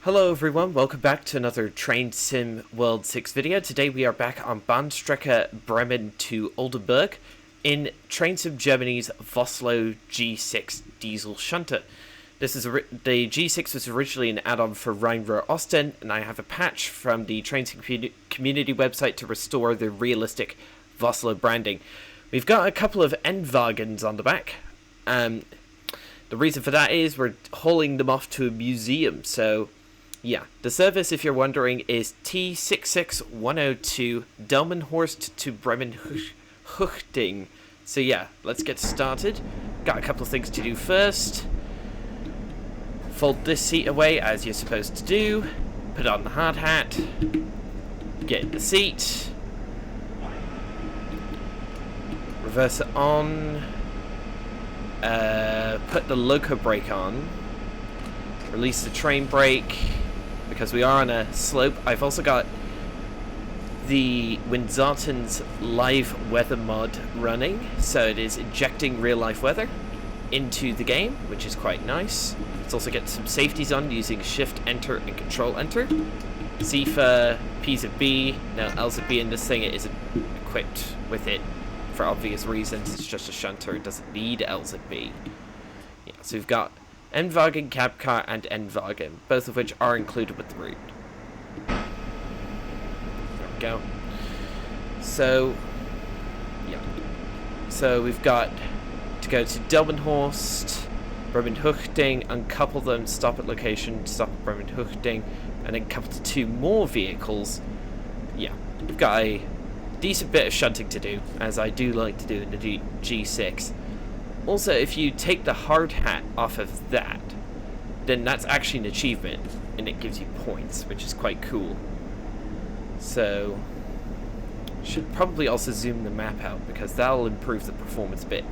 Hello everyone, welcome back to another Train Sim World 6 video. Today we are back on Bahnstrecke Bremen to Oldenburg in Train Sim Germany's Vossloh G6 diesel shunter. This is the G6 was originally an add-on for Rhein-Ruhr-Osten, and I have a patch from the Train Sim community website to restore the realistic Vossloh branding. We've got a couple of N-Wagens on the back. The reason for that is we're hauling them off to a museum, so yeah, the service, if you're wondering, is T66102 Delmenhorst to Bremen Huchting. So yeah, let's get started. Got a couple of things to do first. Fold this seat away as you're supposed to do. Put on the hard hat. Get in the seat. Reverse it on. Put the loco brake on. Release the train brake. Because we are on a slope. I've also got the Windsarten's live weather mod running, so it is injecting real life weather into the game, which is quite nice. Let's also get some safeties on using Shift Enter and Control Enter. C for P's of B, no L's of B in this thing. It isn't equipped with it for obvious reasons. It's just a shunter, it doesn't need L's of B. Yeah, so we've got N-Wagen, cab car, and N-Wagen, both of which are included with the route. There we go. So, yeah. So we've got to go to Delmenhorst, Bremen Huchting, uncouple them, stop at location, stop at Bremen Huchting, and then couple to two more vehicles. Yeah, we've got a decent bit of shunting to do, as I do like to do in the G6. Also, if you take the hard hat off of that, then that's actually an achievement, and it gives you points, which is quite cool. So, should probably also zoom the map out, because that'll improve the performance a bit.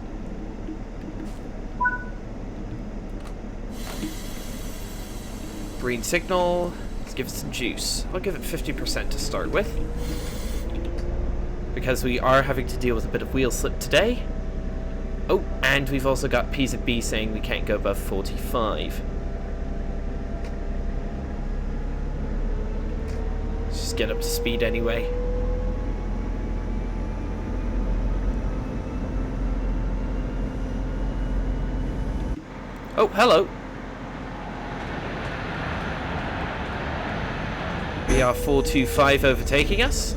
Green signal, let's give it some juice. I'll give it 50% to start with, because we are having to deal with a bit of wheel slip today. Oh, and we've also got P's of B saying we can't go above 45. Let's just get up to speed anyway. Oh, hello. BR 425 overtaking us,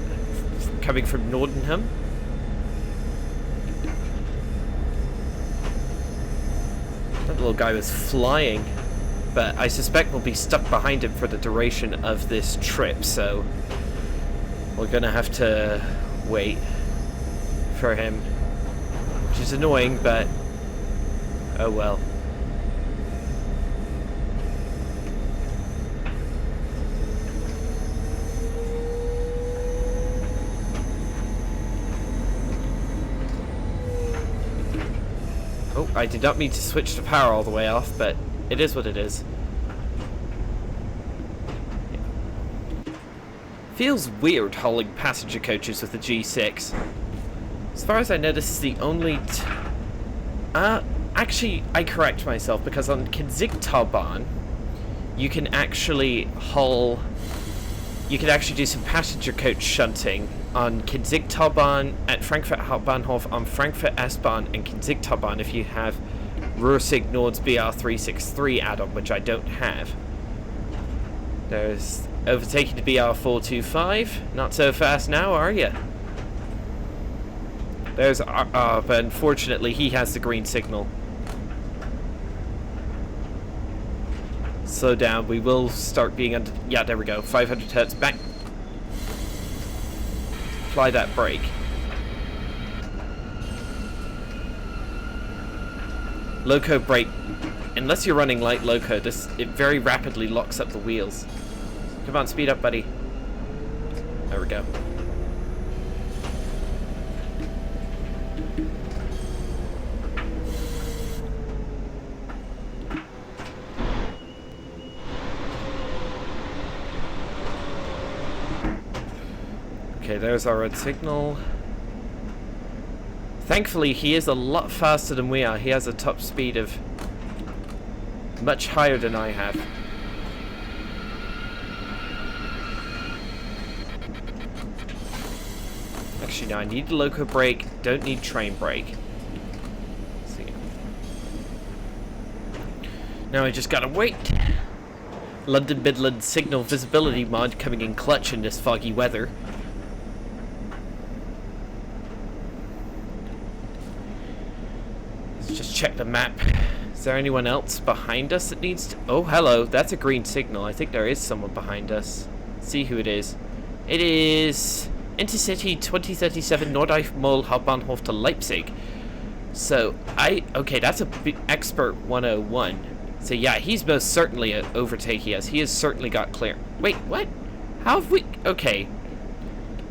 coming from Nordenham. That little guy was flying, but I suspect we'll be stuck behind him for the duration of this trip, so we're gonna have to wait for him, which is annoying, but oh well. Oh, I did not mean to switch the power all the way off, but it is what it is. Yeah. Feels weird hauling passenger coaches with the G6. As far as I know, this is the only... actually, I correct myself, because on Kinzigtaubahn, you can actually haul... You can actually do some passenger coach shunting on Kinzigtaubahn at Frankfurt Hauptbahnhof, on Frankfurt S-Bahn, and Kinzigtaubahn if you have Rursig Nord's BR363 add-on, which I don't have. There's overtaking the BR425. Not so fast now, are you? There's but unfortunately he has the green signal. Slow down, we will start being under... Yeah, there we go, 500 hertz back. Apply that brake. Loco brake. Unless you're running light loco, it very rapidly locks up the wheels. Come on, speed up, buddy. There we go. Okay, there's our red signal. Thankfully, he is a lot faster than we are. He has a top speed of much higher than I have. Actually, no, I need a loco brake. Don't need train brake. Let's see. Now I just gotta wait. London Midland signal visibility mod coming in clutch in this foggy weather. Let's just check the map. Is there anyone else behind us that needs to... Oh, hello. That's a green signal. I think there is someone behind us. Let's see who it is. It is Intercity 2037 Norddeich-Moll Hauptbahnhof to Leipzig. So, okay, that's a expert 101. So yeah, he's most certainly overtaking us. He has certainly got clear. Wait, what? How have we... Okay.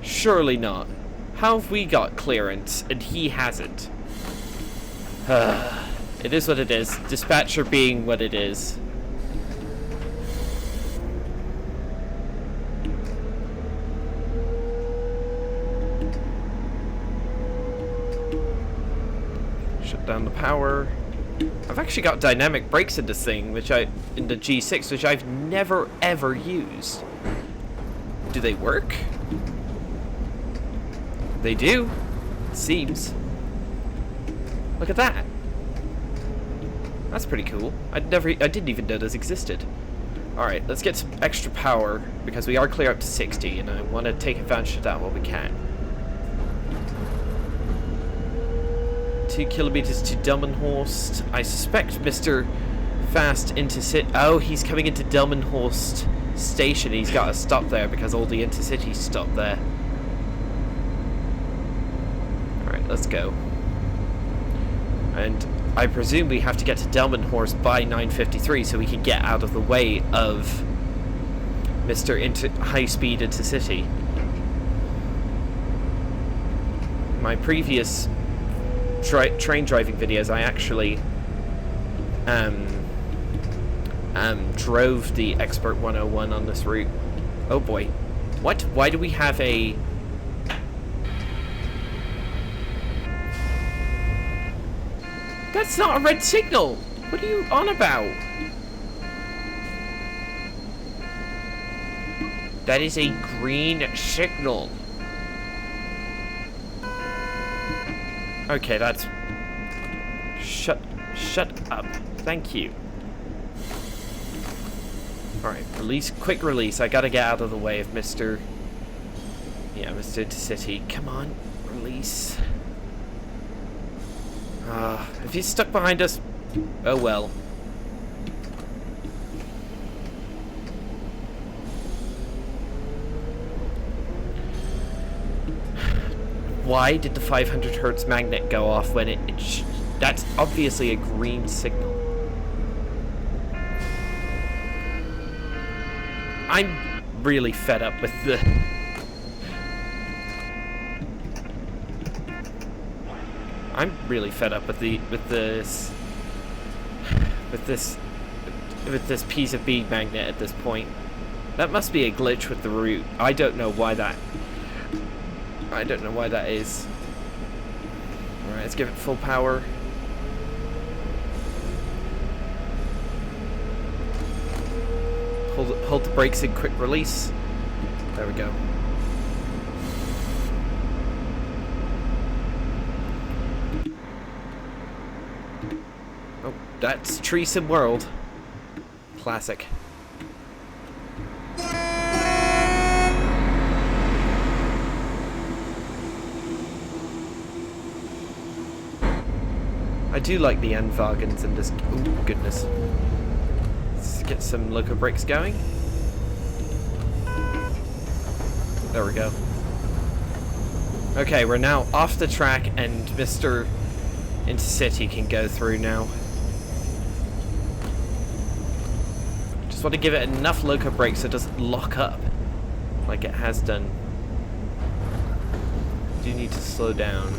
Surely not. How have we got clearance and he hasn't? It is what it is. Dispatcher being what it is. Shut down the power. I've actually got dynamic brakes in this thing, in the G6, which I've never ever used. Do they work? They do. It seems. Look at that. That's pretty cool. I didn't even know those existed. Alright, let's get some extra power, because we are clear up to 60, and I want to take advantage of that while we can. 2 kilometers to Delmenhorst. I suspect Mr. Fast Intercity... Oh, he's coming into Delmenhorst station. He's got to stop there, because all the Intercities stop there. Alright, let's go. And I presume we have to get to Delmenhorst by 9:53 so we can get out of the way of Mr. High-Speed Intercity. My previous train driving videos, I actually drove the Expert 101 on this route. Oh boy. What? Why do we have a... That's not a red signal! What are you on about? That is a green signal. Okay, that's... Shut up. Thank you. Alright, release, quick release. I gotta get out of the way of Mr... Yeah, Mr. Intercity. Come on, release. If he's stuck behind us, oh well. Why did the 500 Hertz magnet go off when that's obviously a green signal? I'm really fed up with the... I'm really fed up with this piece of bead magnet at this point. That must be a glitch with the route. I don't know why that is. Alright, let's give it full power. Hold the brakes in quick release. There we go. Oh, that's Tree Sim World. Classic. I do like the N-Wagens in this... Oh, goodness. Let's get some loco brakes going. There we go. Okay, we're now off the track and Mr. Intercity can go through now. Just want to give it enough loco brakes so it doesn't lock up like it has done. Do need to slow down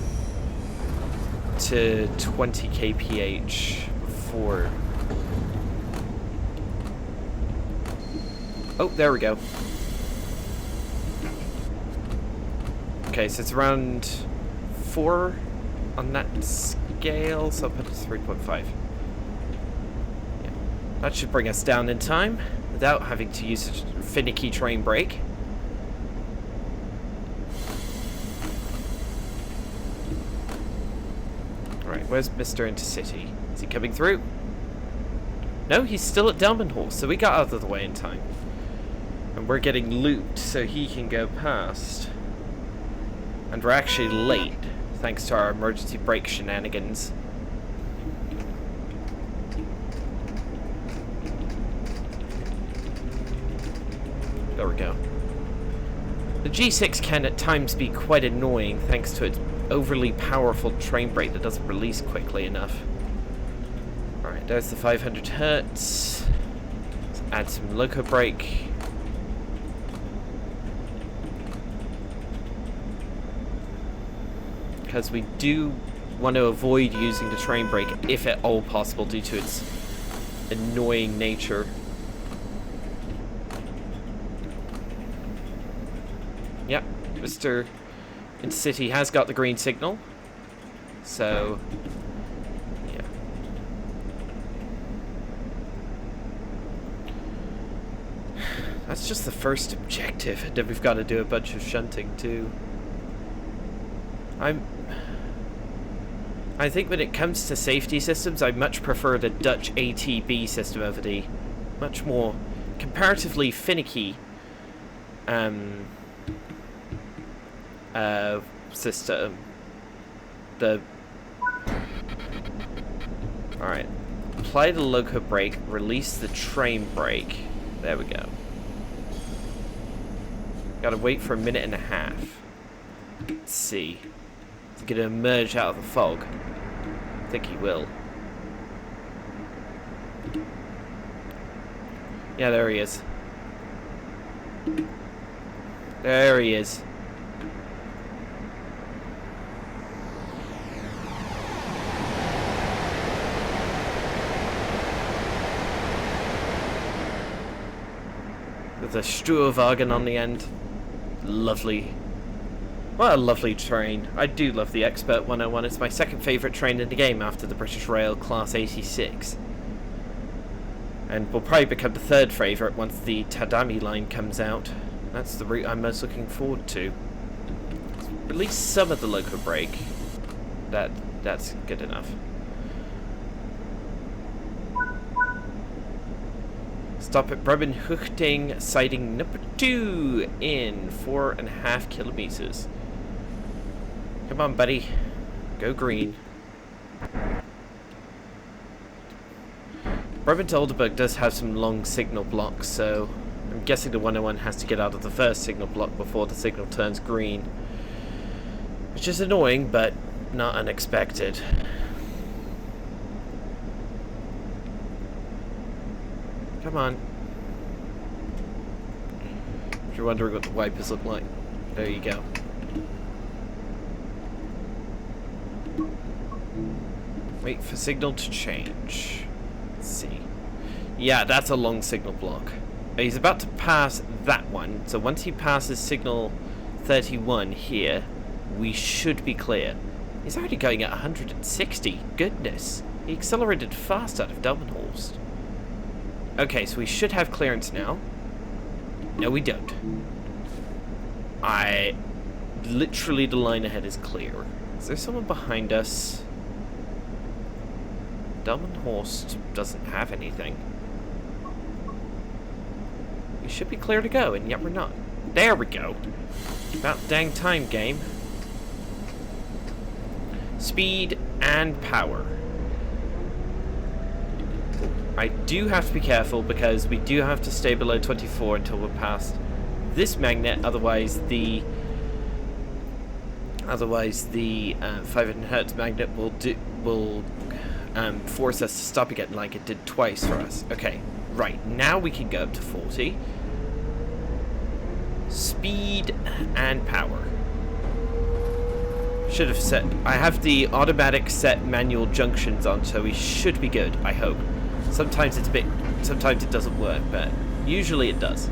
to 20 kph before... Oh, there we go. Okay, so it's around 4 on that scale, so I'll put it to 3.5. Yeah. That should bring us down in time without having to use a finicky train brake. Alright, where's Mr. Intercity? Is he coming through? No, he's still at Delmenhorst, so we got out of the way in time. And we're getting looped so he can go past. And we're actually late, thanks to our emergency brake shenanigans. There we go. The G6 can at times be quite annoying thanks to its overly powerful train brake that doesn't release quickly enough. Alright, there's the 500 hertz. Let's add some loco brake. Because we do want to avoid using the train brake if at all possible due to its annoying nature. Yep, Mr. Intercity has got the green signal. So, yeah. That's just the first objective, and then we've got to do a bunch of shunting too. I think when it comes to safety systems, I much prefer the Dutch ATB system over the much more comparatively finicky system. Alright. Apply the loco brake, release the train brake. There we go. Gotta wait for a minute and a half. Let's see. Is he gonna emerge out of the fog? I think he will. Yeah, there he is. There he is. With a N-Wagen on the end. Lovely. What a lovely train. I do love the Expert 101. It's my second favourite train in the game after the British Rail Class 86. And will probably become the third favourite once the Tadami line comes out. That's the route I'm most looking forward to. Release some of the loco brake. That's good enough. Stop at Bremen Huchting, siding number 2 in 4.5 kilometers. Come on, buddy. Go green. Bremen to Oldenburg does have some long signal blocks, so I'm guessing the 101 has to get out of the first signal block before the signal turns green. Which is annoying, but not unexpected. Come on. If you're wondering what the wipers look like, there you go. Wait for signal to change. Let's see. Yeah, that's a long signal block. He's about to pass that one, so once he passes signal 31 here, we should be clear. He's already going at 160. Goodness. He accelerated fast out of Delmenhorst. Okay, so we should have clearance now. No, we don't. Literally, the line ahead is clear. Is there someone behind us? Delmenhorst doesn't have anything. We should be clear to go, and yet we're not. There we go. About dang time, game. Speed and power. I do have to be careful because we do have to stay below 24 until we're past this magnet. Otherwise, the 500 hertz magnet will force us to stop again, like it did twice for us. Okay, right now we can go up to 40. Speed and power. Should have set. I have the automatic set manual junctions on, so we should be good. I hope. Sometimes it's a bit, sometimes it doesn't work, but usually it does.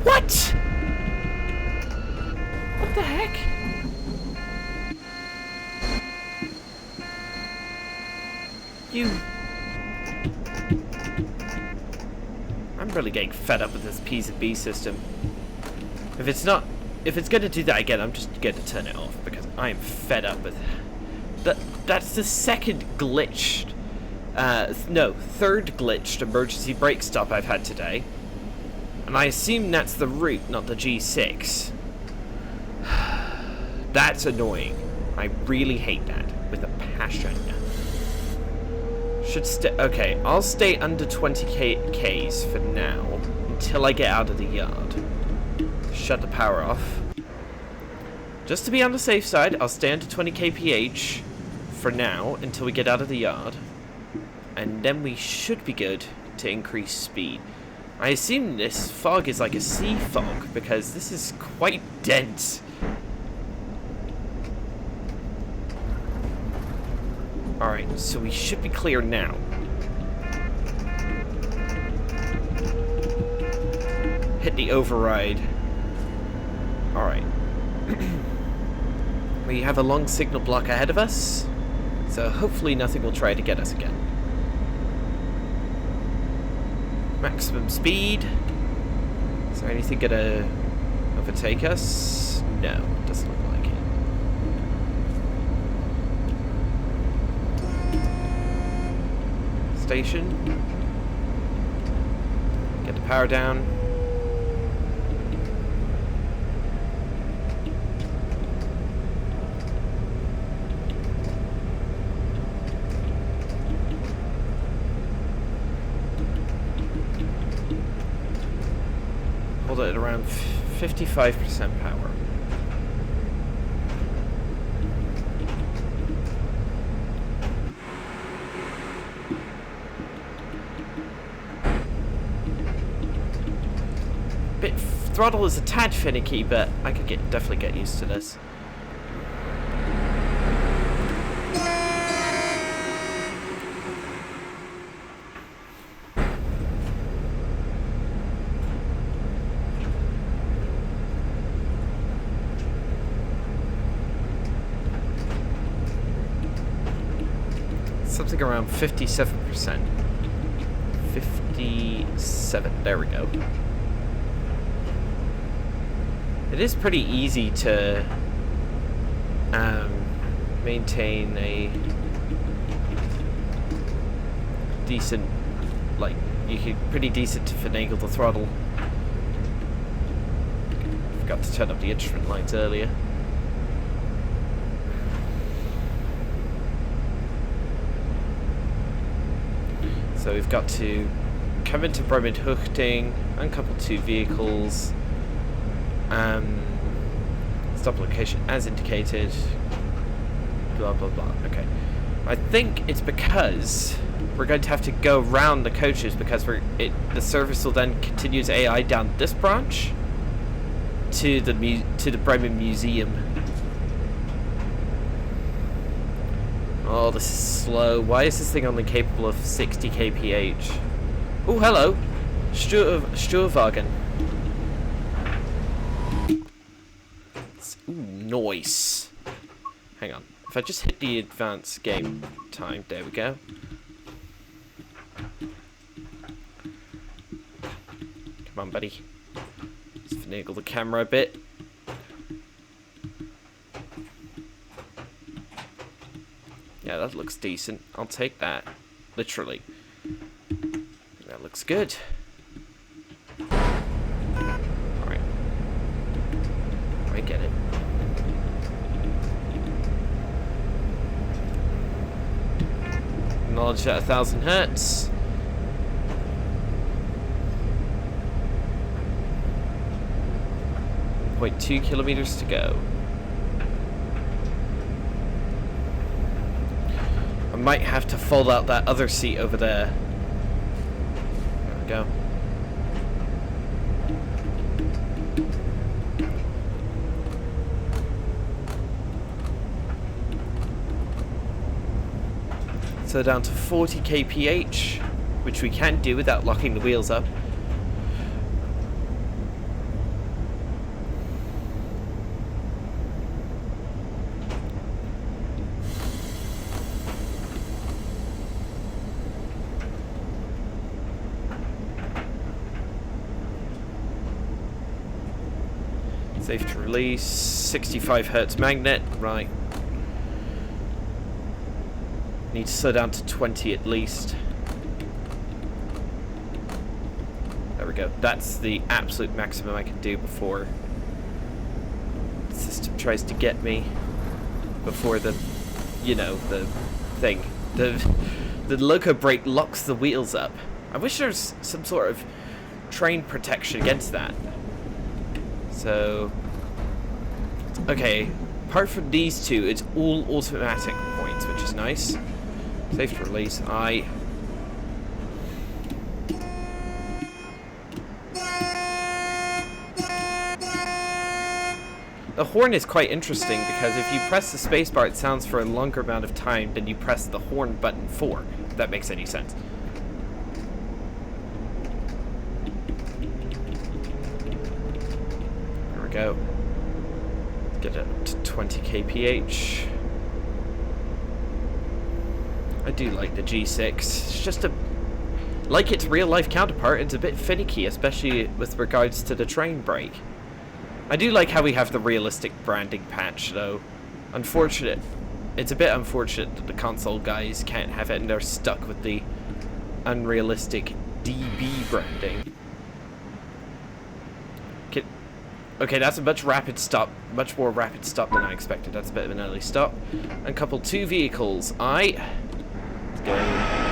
What? What the heck? You... I'm really getting fed up with this P&B system. If it's gonna do that again, I'm just gonna turn it off, because I am fed up with that. That's the second glitched, no, third glitched emergency brake stop I've had today. And I assume that's the route, not the G6. That's annoying. I really hate that with a passion. Should stay. Okay, I'll stay under 20 Ks for now until I get out of the yard. Shut the power off. Just to be on the safe side, I'll stay under 20 kph for now until we get out of the yard, and then we should be good to increase speed. I assume this fog is like a sea fog because this is quite dense. Alright, so we should be clear now. Hit the override. Alright. We have a long signal block ahead of us, so hopefully nothing will try to get us again. Maximum speed. Is there anything gonna overtake us? No, doesn't look like it. Station. Get the power down. Hold it at around 55% power. Throttle is a tad finicky, but I could definitely get used to this. Something around 57%. 57, there we go. It is pretty easy to maintain a decent, like, pretty decent to finagle the throttle. Forgot to turn up the instrument lights earlier. So we've got to come into Bremen uncouple two vehicles. Stop location as indicated. Blah blah blah. Okay, I think it's because we're going to have to go around the coaches because the service will then continue its AI down this branch to the Bremen Museum. Oh, this is slow. Why is this thing only capable of 60 kph? Oh, hello, N-Wagen. Ooh, nice. Hang on. If I just hit the advanced game time, there we go. Come on, buddy. Let's finagle the camera a bit. Yeah, that looks decent. I'll take that. Literally. That looks good. Alright. I get it. Knowledge at 1,000 hertz. .2 kilometers to go. I might have to fold out that other seat over there. There we go. So down to 40 kph, which we can do without locking the wheels up. Safe to release. 65 hertz magnet. Right. Need to slow down to 20 at least. There we go. That's the absolute maximum I can do before the system tries to get me. Before the, you know, the thing. The loco brake locks the wheels up. I wish there's some sort of train protection against that. So, okay. Apart from these two, it's all automatic points, which is nice. Safe to release. The horn is quite interesting because if you press the spacebar, it sounds for a longer amount of time than you press the horn button for, if that makes any sense. There we go. Get it to 20 kph. I do like the G6. It's just like its real-life counterpart, it's a bit finicky, especially with regards to the train brake. I do like how we have the realistic branding patch, though. Unfortunate. It's a bit unfortunate that the console guys can't have it and they're stuck with the unrealistic DB branding. Okay, that's a much more rapid stop than I expected. That's a bit of an early stop. And couple two vehicles. Let's go.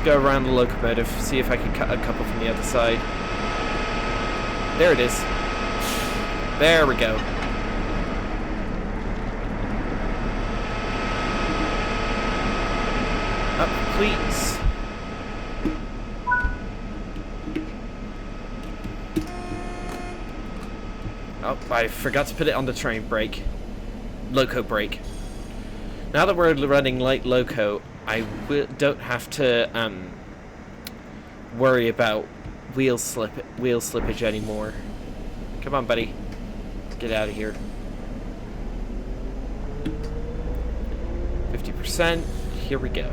Go around the locomotive, see if I can cut a couple from the other side. There it is. There we go. Up, please. Oh, I forgot to put it on the train brake. Loco brake. Now that we're running light loco, I don't have to worry about wheel slippage anymore. Come on, buddy. Get out of here. 50%. Here we go.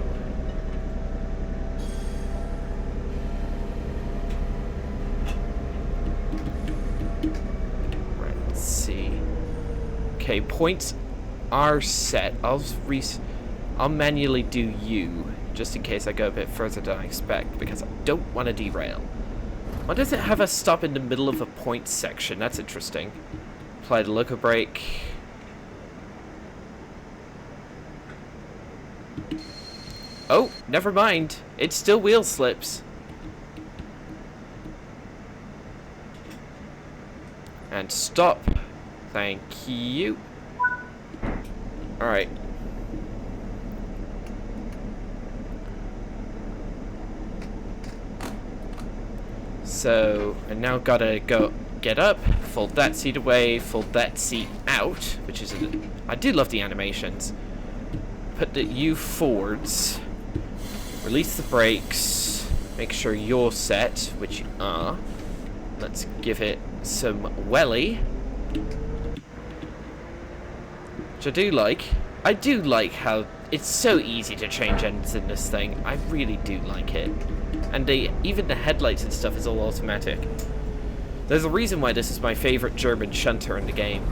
Right, let's see. Okay, points are set. I'll manually do U, just in case I go a bit further than I expect, because I don't want to derail. Why does it have us stop in the middle of a points section? That's interesting. Apply the loco brake. Oh, never mind. It still wheel slips. And stop. Thank you. Alright. So, I now gotta get up, fold that seat away, fold that seat out, which is, I do love the animations. Put the U forwards, release the brakes, make sure you're set, which you are. Let's give it some welly. Which I do like. I do like how it's so easy to change ends in this thing. I really do like it. And even the headlights and stuff is all automatic. There's a reason why this is my favorite German shunter in the game.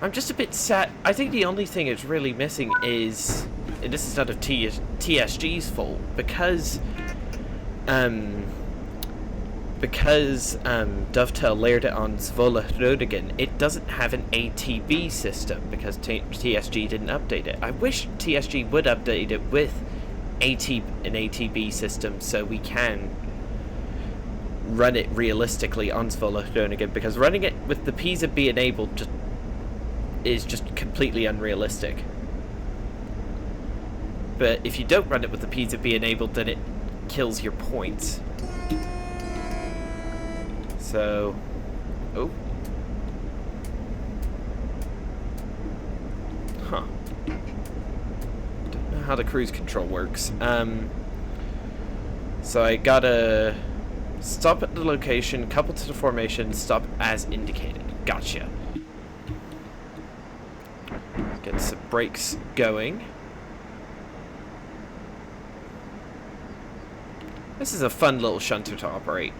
I'm just a bit sad. I think the only thing it's really missing is, and this is not of TSG's fault, because Dovetail layered it on Vossloh, it doesn't have an ATB system because TSG didn't update it. I wish TSG would update it with an ATB system so we can run it realistically on Vossloh, because running it with the PZB enabled is just completely unrealistic. But if you don't run it with the PZB enabled, then it kills your points. So, oh. Huh. Don't know how the cruise control works. So I gotta stop at the location, couple to the formation, stop as indicated. Gotcha. Get some brakes going. This is a fun little shunter to operate.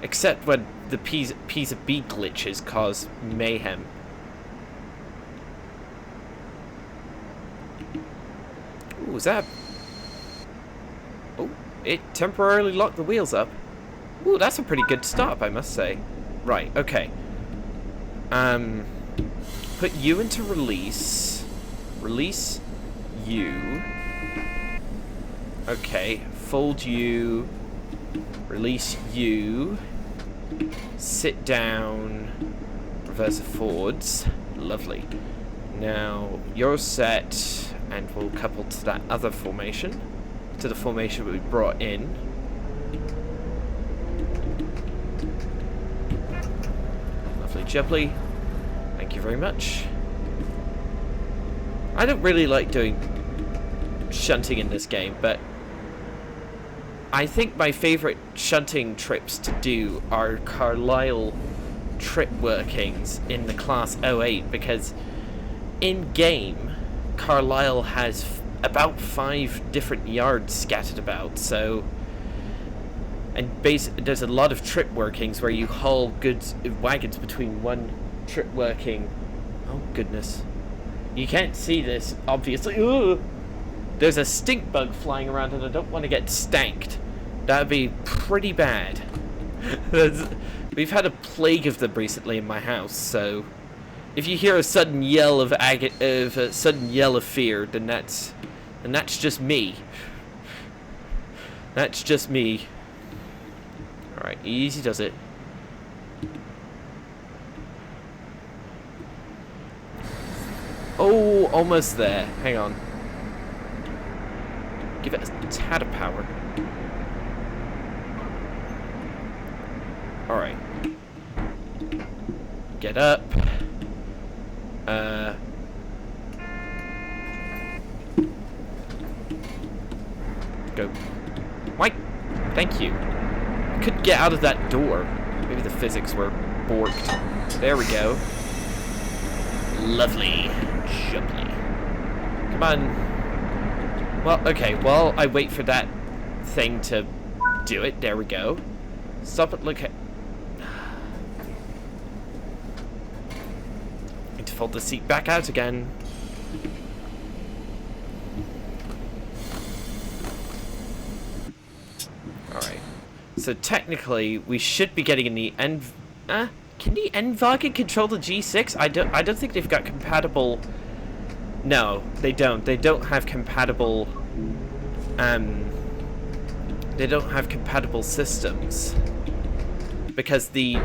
Except when the piece of B glitches cause mayhem. Ooh, is that... Oh, it temporarily locked the wheels up. Ooh, that's a pretty good stop, I must say. Right, okay. Put you into release. Release you. Okay, fold you. Release you. Sit down. Reverse forwards. Lovely. Now, you're set, and we'll couple to that other formation. To the formation we brought in. Lovely jubbly. Thank you very much. I don't really like doing shunting in this game, but I think my favorite shunting trips to do are Carlisle trip workings in the Class 08, because in-game, Carlisle has about 5 different yards scattered about, so... And there's a lot of trip workings where you haul goods, wagons between one trip working. Oh, goodness. You can't see this, obviously. Ugh! There's a stink bug flying around and I don't want to get stanked. That would be pretty bad. We've had a plague of them recently in my house, so... If you hear a sudden yell of fear, then that's just me. That's just me. Alright, easy does it. Oh, almost there. Hang on. Give it a tad of power. Alright. Get up. Go. Why? Thank you. I couldn't get out of that door. Maybe the physics were borked. There we go. Lovely. Jubbly. Come on. Well, okay. While I wait for that thing to do it, there we go. Stop it. Look at... Need to fold the seat back out again. Alright. So technically, we should be getting in the N... can the N-Wagen control the G6? I don't think they've got compatible... No, they don't. They don't have compatible... They don't have compatible systems. Because the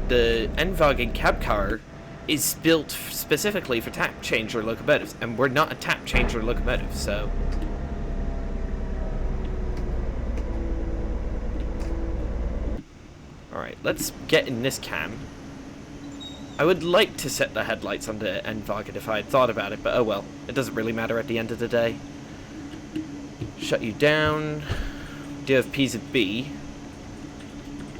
N-Wagen cab car is built specifically for tap changer locomotives, and we're not a tap changer locomotive, so... Alright, let's get in this cam. I would like to set the headlights on the N-Wagen if I had thought about it, but oh well. It doesn't really matter at the end of the day. Shut you down. Do have P's of B.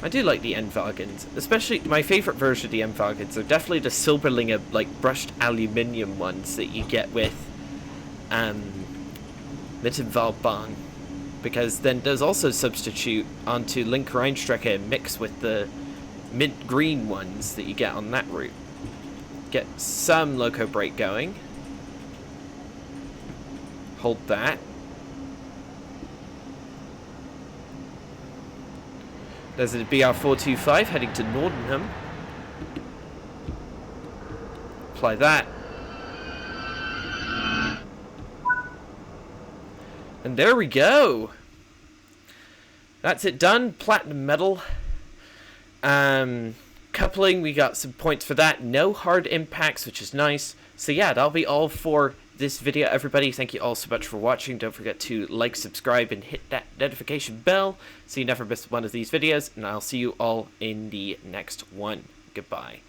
I do like the N-Wagens. Especially, my favourite version of the N-Wagens are definitely the Silberlinge, like, brushed aluminium ones that you get with, Mittenwaldbahn. Because then those also substitute onto Link Rheinstrecke and mix with the mint green ones that you get on that route. Get some loco brake going. Hold that. There's a BR425 heading to Nordenham. Apply that. And there we go. That's it done. Platinum medal. Coupling, we got some points for that. No hard impacts, which is nice. So yeah, that'll be all for this video, everybody. Thank you all so much for watching. Don't forget to like, subscribe, and hit that notification bell so you never miss one of these videos. And I'll see you all in the next one. Goodbye.